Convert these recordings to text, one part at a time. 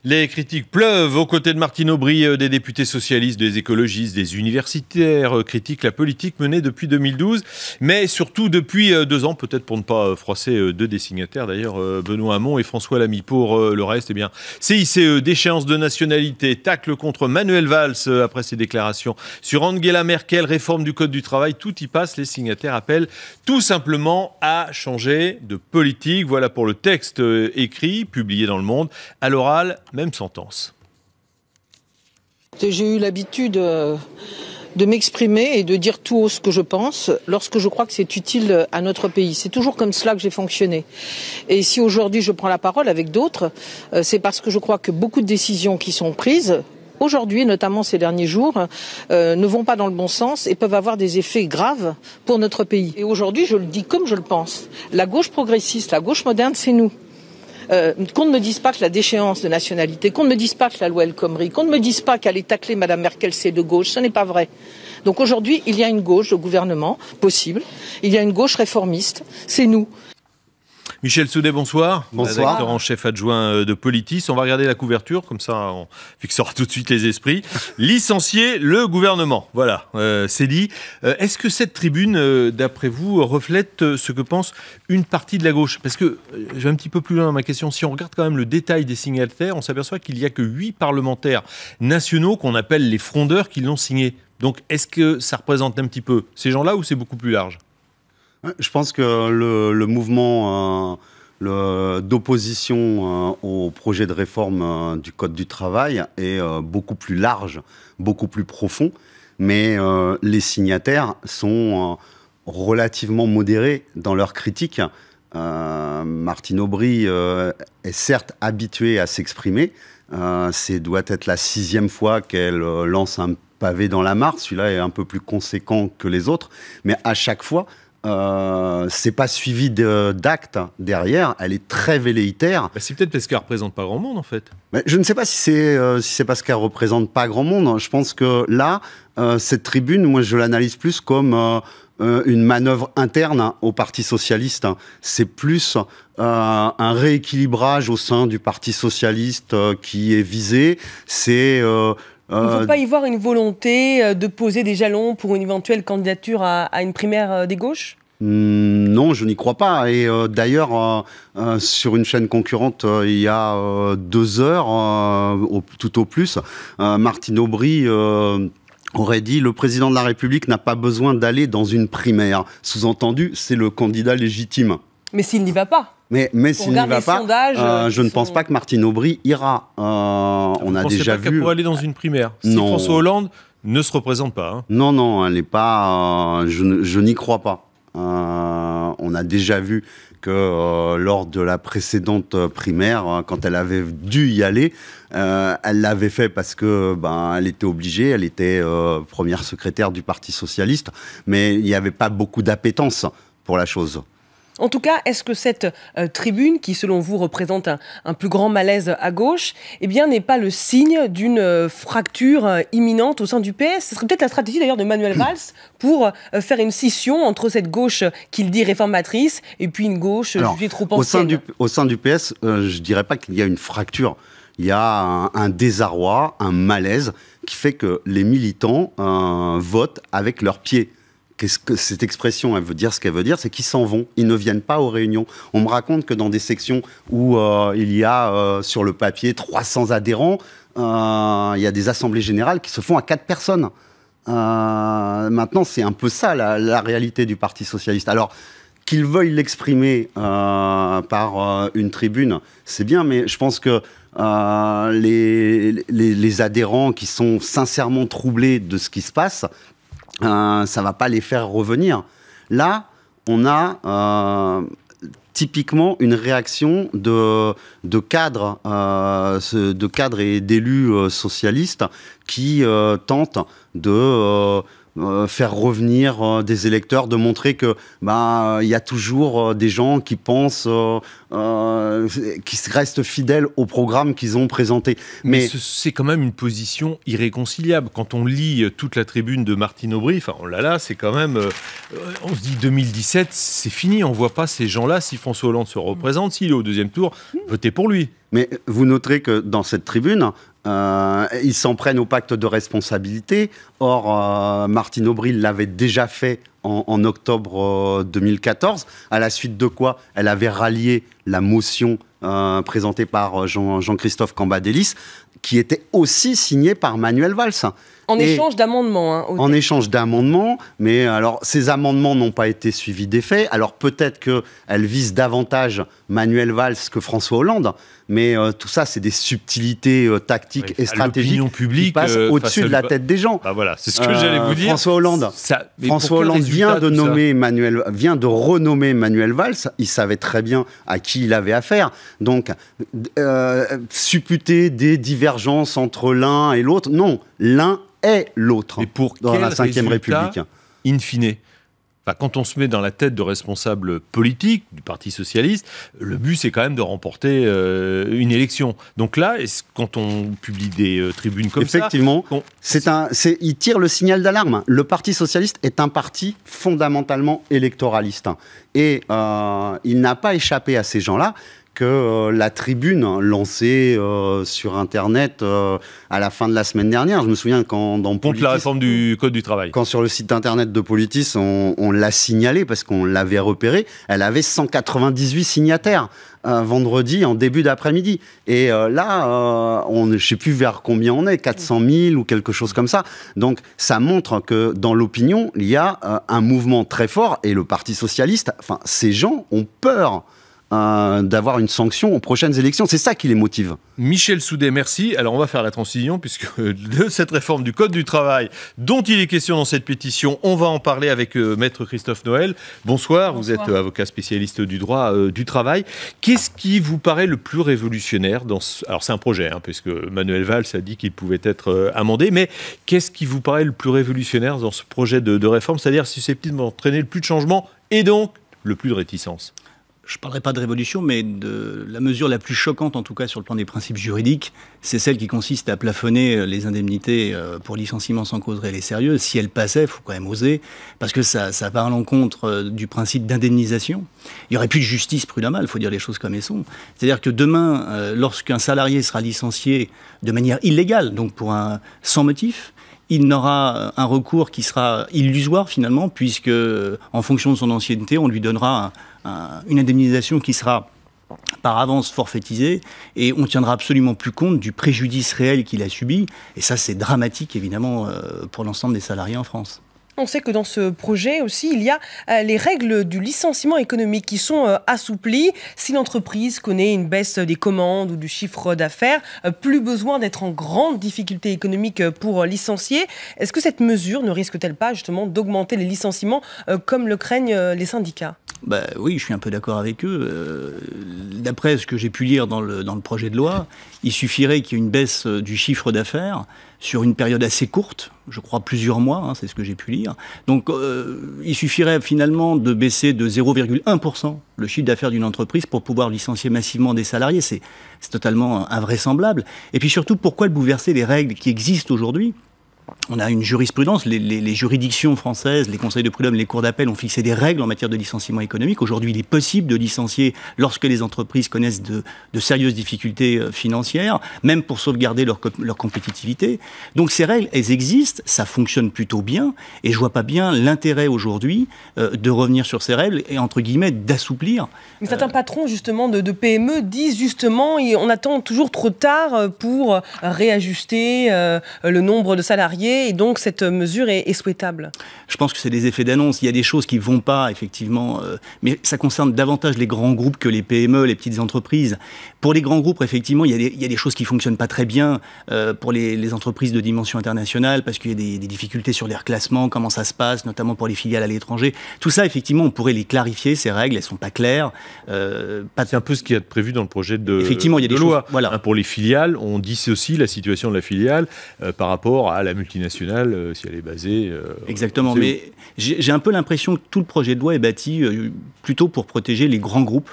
Les critiques pleuvent aux côtés de Martine Aubry, des députés socialistes, des écologistes, des universitaires critiquent la politique menée depuis 2012, mais surtout depuis 2 ans, peut-être pour ne pas froisser 2 des signataires d'ailleurs, Benoît Hamon et François Lamy. Pour le reste, eh bien, CICE, déchéance de nationalité, tacle contre Manuel Valls après ses déclarations sur Angela Merkel, réforme du Code du travail, tout y passe. Les signataires appellent tout simplement à changer de politique. Voilà pour le texte écrit, publié dans Le Monde. À l'oral, même sentence. J'ai eu l'habitude de m'exprimer et de dire tout haut ce que je pense lorsque je crois que c'est utile à notre pays. C'est toujours comme cela que j'ai fonctionné. Et si aujourd'hui je prends la parole avec d'autres, c'est parce que je crois que beaucoup de décisions qui sont prises aujourd'hui, notamment ces derniers jours, ne vont pas dans le bon sens et peuvent avoir des effets graves pour notre pays. Et aujourd'hui, je le dis comme je le pense. La gauche progressiste, la gauche moderne, c'est nous. Qu'on ne me dise pas que la déchéance de nationalité, qu'on ne me dise pas que la loi El Khomri, qu'on ne me dise pas qu'aller tacler Mme Merkel, c'est de gauche, ce n'est pas vrai. Donc aujourd'hui, il y a une gauche de gouvernement possible, il y a une gauche réformiste, c'est nous. Michel Saudet, bonsoir. Bonsoir. Rédacteur en chef adjoint de Politis. On va regarder la couverture, comme ça on fixera tout de suite les esprits. Licencier le gouvernement. Voilà, c'est dit. Est-ce que cette tribune, d'après vous, reflète ce que pense une partie de la gauche? Parce que, je vais un petit peu plus loin dans ma question, si on regarde quand même le détail des signataires, on s'aperçoit qu'il n'y a que 8 parlementaires nationaux qu'on appelle les frondeurs qui l'ont signé. Donc, est-ce que ça représente un petit peu ces gens-là ou c'est beaucoup plus large? Je pense que le mouvement d'opposition au projet de réforme du Code du travail est beaucoup plus large, beaucoup plus profond, mais les signataires sont relativement modérés dans leurs critiques. Martine Aubry est certes habituée à s'exprimer, doit être la 6e fois qu'elle lance un pavé dans la mare, celui-là est un peu plus conséquent que les autres, mais à chaque fois, c'est pas suivi d'actes derrière, elle est très velléitaire. C'est peut-être parce qu'elle représente pas grand monde en fait. Mais je ne sais pas si c'est parce qu'elle représente pas grand monde. Je pense que là, cette tribune, moi je l'analyse plus comme une manœuvre interne au Parti socialiste. C'est plus un rééquilibrage au sein du Parti socialiste qui est visé. C'est il ne faut pas y voir une volonté de poser des jalons pour une éventuelle candidature à une primaire des gauches ? Non, je n'y crois pas. Et d'ailleurs, sur une chaîne concurrente, il y a 2 heures, tout au plus, Martine Aubry aurait dit « Le président de la République n'a pas besoin d'aller dans une primaire ». Sous-entendu, c'est le candidat légitime. Mais s'il n'y va pas. Mais s'il n'y va pas, je ne pense pas que Martine Aubry ira. On a déjà vu. Qu'elle pourrait aller dans une primaire. Si François Hollande ne se représente pas. Hein. Non, elle n'est pas. Je n'y crois pas. On a déjà vu que lors de la précédente primaire, quand elle avait dû y aller, elle l'avait fait parce que elle était obligée. Elle était première secrétaire du Parti socialiste, mais il n'y avait pas beaucoup d'appétence pour la chose. En tout cas, est-ce que cette tribune, qui selon vous représente un plus grand malaise à gauche, eh bien, n'est pas le signe d'une fracture imminente au sein du PS? Ce serait peut-être la stratégie d'ailleurs de Manuel Valls pour faire une scission entre cette gauche qu'il dit réformatrice et puis une gauche jugée trop ancienne. Au sein du PS, je ne dirais pas qu'il y a une fracture. Il y a un désarroi, un malaise qui fait que les militants votent avec leurs pieds. Qu'est-ce que cette expression, elle veut dire ce qu'elle veut dire, c'est qu'ils s'en vont, ils ne viennent pas aux réunions. On me raconte que dans des sections où il y a sur le papier 300 adhérents, il y a des assemblées générales qui se font à 4 personnes. Maintenant, c'est un peu ça la réalité du Parti socialiste. Alors, qu'ils veuillent l'exprimer par une tribune, c'est bien, mais je pense que les adhérents qui sont sincèrement troublés de ce qui se passe, ça ne va pas les faire revenir. Là, on a typiquement une réaction de cadres et d'élus socialistes qui tentent de faire revenir des électeurs, de montrer que il y a toujours des gens qui pensent, qui restent fidèles au programme qu'ils ont présenté. Mais c'est quand même une position irréconciliable. Quand on lit toute la tribune de Martine Aubry, enfin, oh là là, c'est quand même... on se dit 2017, c'est fini, on ne voit pas ces gens-là. Si François Hollande se représente, s'il est au 2e tour, votez pour lui. Mais vous noterez que dans cette tribune, ils s'en prennent au pacte de responsabilité. Or, Martine Aubry l'avait déjà fait en octobre 2014, à la suite de quoi elle avait rallié la motion présentée par Jean-Christophe Cambadélis, qui était aussi signée par Manuel Valls. En échange d'amendements. En échange d'amendements, mais alors ces amendements n'ont pas été suivis d'effet. Alors peut-être qu'elles visent davantage Manuel Valls que François Hollande, mais tout ça, c'est des subtilités tactiques et stratégiques qui passent au-dessus de la tête des gens. Bah voilà, c'est ce que j'allais vous dire. François Hollande vient de renommer Manuel Valls. Il savait très bien à qui il avait affaire. Donc, supputer des divergences entre l'un et l'autre, non, l'un est l'autre dans la Ve République. In fine, quand on se met dans la tête de responsables politiques du Parti Socialiste, le but c'est quand même de remporter une élection. Donc là, quand on publie des tribunes comme effectivement, il tire le signal d'alarme. Le Parti Socialiste est un parti fondamentalement électoraliste. Et il n'a pas échappé à ces gens-là que la tribune lancée sur Internet à la fin de la semaine dernière, je me souviens quand dans contre la réforme du Code du travail. Quand sur le site Internet de Politis, on l'a signalé parce qu'on l'avait repéré, elle avait 198 signataires vendredi en début d'après-midi. Et là, je ne sais plus vers combien on est, 400 000 ou quelque chose comme ça. Donc ça montre que dans l'opinion, il y a un mouvement très fort et le Parti Socialiste, enfin ces gens ont peur d'avoir une sanction aux prochaines élections. C'est ça qui les motive. Michel Soudet, merci. Alors on va faire la transition puisque de cette réforme du Code du travail dont il est question dans cette pétition, on va en parler avec Maître Christophe Noël. Bonsoir, vous êtes avocat spécialiste du droit du travail. Qu'est-ce qui vous paraît le plus révolutionnaire dans Alors c'est un projet, puisque Manuel Valls a dit qu'il pouvait être amendé, mais qu'est-ce qui vous paraît le plus révolutionnaire dans ce projet de réforme, c'est-à-dire susceptible d'entraîner le plus de changements et donc le plus de réticence ? Je ne parlerai pas de révolution, mais de la mesure la plus choquante, en tout cas sur le plan des principes juridiques, c'est celle qui consiste à plafonner les indemnités pour licenciement sans cause réelle et sérieuse. Si elle passait, il faut quand même oser, parce que ça va à l'encontre du principe d'indemnisation. Il n'y aurait plus de justice prud'homale, il faut dire les choses comme elles sont. C'est-à-dire que demain, lorsqu'un salarié sera licencié de manière illégale, donc sans motif, il n'aura un recours qui sera illusoire finalement, puisque en fonction de son ancienneté, on lui donnera une indemnisation qui sera par avance forfaitisée et on ne tiendra absolument plus compte du préjudice réel qu'il a subi. Et ça, c'est dramatique évidemment pour l'ensemble des salariés en France. On sait que dans ce projet aussi, il y a les règles du licenciement économique qui sont assouplies. Si l'entreprise connaît une baisse des commandes ou du chiffre d'affaires, plus besoin d'être en grande difficulté économique pour licencier. Est-ce que cette mesure ne risque-t-elle pas justement d'augmenter les licenciements comme le craignent les syndicats ? Oui, je suis un peu d'accord avec eux. D'après ce que j'ai pu lire dans le projet de loi, il suffirait qu'il y ait une baisse du chiffre d'affaires sur une période assez courte, je crois plusieurs mois, c'est ce que j'ai pu lire. Donc il suffirait finalement de baisser de 0,1% le chiffre d'affaires d'une entreprise pour pouvoir licencier massivement des salariés. C'est totalement invraisemblable. Et puis surtout, pourquoi bouleverser les règles qui existent aujourd'hui ? On a une jurisprudence, les juridictions françaises, les conseils de prud'homme, les cours d'appel ont fixé des règles en matière de licenciement économique. Aujourd'hui, il est possible de licencier lorsque les entreprises connaissent de sérieuses difficultés financières, même pour sauvegarder leur compétitivité. Donc ces règles, elles existent, ça fonctionne plutôt bien, et je vois pas bien l'intérêt aujourd'hui de revenir sur ces règles et, entre guillemets, d'assouplir. Mais certains patrons, justement, de PME disent justement on attend toujours trop tard pour réajuster le nombre de salariés. Et donc, cette mesure est souhaitable. Je pense que c'est des effets d'annonce. Il y a des choses qui ne vont pas, effectivement, mais ça concerne davantage les grands groupes que les PME, les petites entreprises. Pour les grands groupes, effectivement, il y a des choses qui ne fonctionnent pas très bien pour les entreprises de dimension internationale, parce qu'il y a des difficultés sur les reclassements, comment ça se passe, notamment pour les filiales à l'étranger. Tout ça, effectivement, on pourrait les clarifier, ces règles, elles ne sont pas claires. C'est un peu ce qui est prévu dans le projet de il y a des loi. Choses, voilà. Pour les filiales, on dissocie la situation de la filiale par rapport à la multinationale, si elle est basée... Exactement, mais j'ai un peu l'impression que tout le projet de loi est bâti plutôt pour protéger les grands groupes.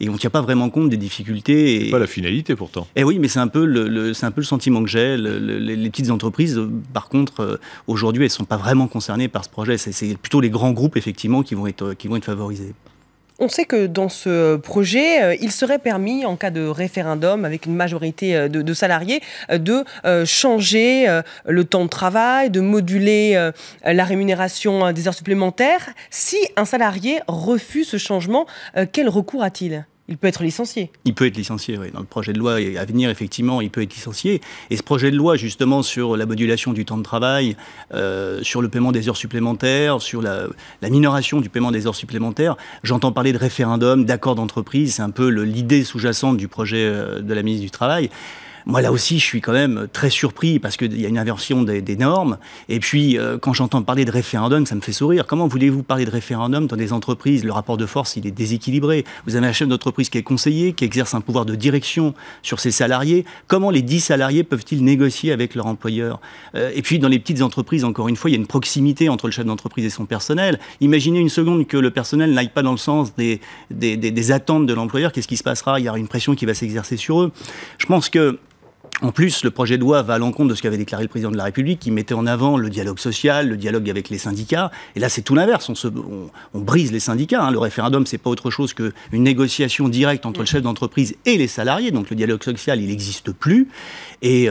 Et on ne tient pas vraiment compte des difficultés. C'est pas la finalité pourtant. Eh oui, mais c'est un peu le sentiment que j'ai. Les petites entreprises, par contre, aujourd'hui, elles ne sont pas vraiment concernées par ce projet. C'est plutôt les grands groupes, effectivement, qui vont être favorisés. On sait que dans ce projet, il serait permis, en cas de référendum, avec une majorité de salariés, de changer le temps de travail, de moduler la rémunération des heures supplémentaires. Si un salarié refuse ce changement, quel recours a-t-il ? Il peut être licencié. Il peut être licencié, oui. Dans le projet de loi à venir, effectivement, il peut être licencié. Et ce projet de loi, justement, sur la modulation du temps de travail, sur le paiement des heures supplémentaires, sur la minoration du paiement des heures supplémentaires, j'entends parler de référendum, d'accord d'entreprise. C'est un peu l'idée sous-jacente du projet de la ministre du Travail. Moi, là aussi, je suis quand même très surpris parce qu'il y a une inversion des normes. Et puis, quand j'entends parler de référendum, ça me fait sourire. Comment voulez-vous parler de référendum dans des entreprises ? Le rapport de force, il est déséquilibré. Vous avez un chef d'entreprise qui est conseiller, qui exerce un pouvoir de direction sur ses salariés. Comment les 10 salariés peuvent-ils négocier avec leur employeur ? Et puis, dans les petites entreprises, encore une fois, il y a une proximité entre le chef d'entreprise et son personnel. Imaginez une seconde que le personnel n'aille pas dans le sens des attentes de l'employeur. Qu'est-ce qui se passera ? Il y aura une pression qui va s'exercer sur eux. Je pense que en plus, le projet de loi va à l'encontre de ce qu'avait déclaré le président de la République, qui mettait en avant le dialogue social, le dialogue avec les syndicats. Et là, c'est tout l'inverse. On brise les syndicats. Hein. Le référendum, c'est pas autre chose qu'une négociation directe entre le chef d'entreprise et les salariés. Donc le dialogue social, il n'existe plus. Et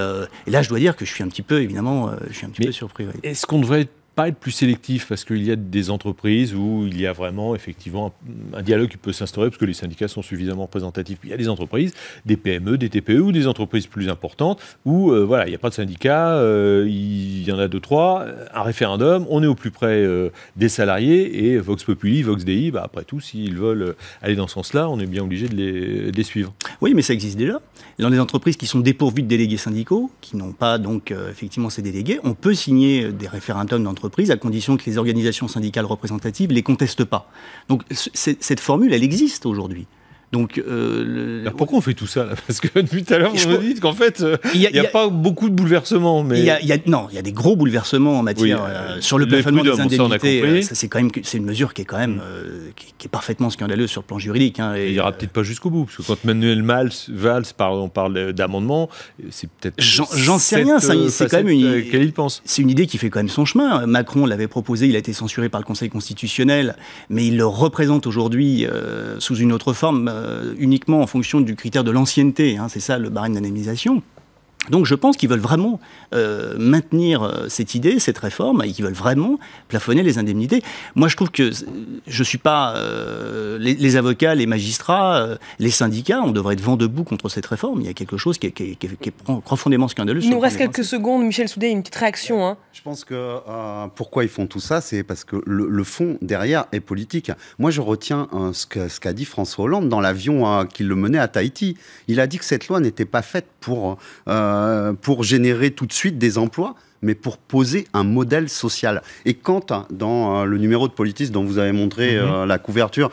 là, je dois dire que je suis un petit peu, évidemment, peu surpris. Oui. Est-ce qu'on devrait pas être plus sélectif, parce qu'il y a des entreprises où il y a vraiment effectivement un dialogue qui peut s'instaurer parce que les syndicats sont suffisamment représentatifs. Puis il y a des entreprises, des PME, des TPE ou des entreprises plus importantes où voilà, il n'y a pas de syndicat, il y en a 2-3, un référendum, on est au plus près des salariés et Vox Populi, Vox Dei, après tout, s'ils veulent aller dans ce sens-là, on est bien obligé de les suivre. Oui, mais ça existe déjà. Dans les entreprises qui sont dépourvues de délégués syndicaux, qui n'ont pas donc effectivement ces délégués, on peut signer des référendums d'entreprise à condition que les organisations syndicales représentatives ne les contestent pas. Donc cette formule, elle existe aujourd'hui. Donc, alors pourquoi on fait tout ça là ? Parce que depuis tout à l'heure, vous me dites qu'en fait, il n'y a pas beaucoup de bouleversements. Mais... Non, il y a des gros bouleversements en matière sur le plafonnement des indemnités. C'est une mesure qui est quand même qui est parfaitement scandaleuse sur le plan juridique. Hein, et il n'ira peut-être pas jusqu'au bout, parce que quand Manuel Valls parle d'amendement, c'est peut-être. J'en sais rien. C'est quand même c'est une idée qui fait quand même son chemin. Macron l'avait proposé, il a été censuré par le Conseil constitutionnel, mais il le représente aujourd'hui sous une autre forme. Uniquement en fonction du critère de l'ancienneté, hein, c'est ça le barème d'indemnisation. Donc je pense qu'ils veulent vraiment maintenir cette idée, cette réforme, et qu'ils veulent vraiment plafonner les indemnités. Moi je trouve que je ne suis pas les avocats, les magistrats, les syndicats, on devrait être vent debout contre cette réforme. Il y a quelque chose qui est profondément scandaleux. Il nous reste quelques secondes, Michel Soudet, une petite réaction. Hein. Je pense que pourquoi ils font tout ça, c'est parce que le fond derrière est politique. Moi je retiens ce qu'a dit François Hollande dans l'avion qui le menait à Tahiti. Il a dit que cette loi n'était pas faite pour générer tout de suite des emplois, mais pour poser un modèle social. Et quand, dans le numéro de Politis dont vous avez montré la couverture,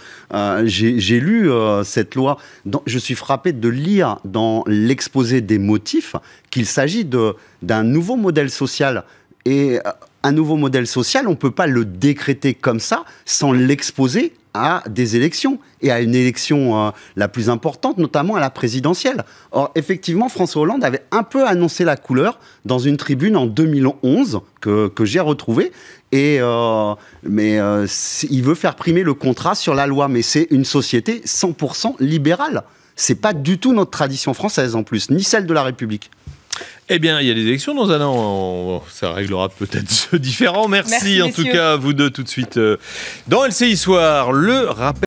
j'ai lu cette loi, je suis frappé de lire dans l'exposé des motifs qu'il s'agit d'un nouveau modèle social. Et un nouveau modèle social, on ne peut pas le décréter comme ça sans l'exposer à des élections, et à une élection la plus importante, notamment à la présidentielle. Or, effectivement, François Hollande avait un peu annoncé la couleur dans une tribune en 2011, que j'ai retrouvée, mais il veut faire primer le contrat sur la loi, mais c'est une société 100% libérale. C'est pas du tout notre tradition française, en plus, ni celle de la République. Eh bien, il y a des élections dans un an. Ça réglera peut-être ce différent. Merci en tout cas à vous deux tout de suite. Dans LCI Soir, le rappel.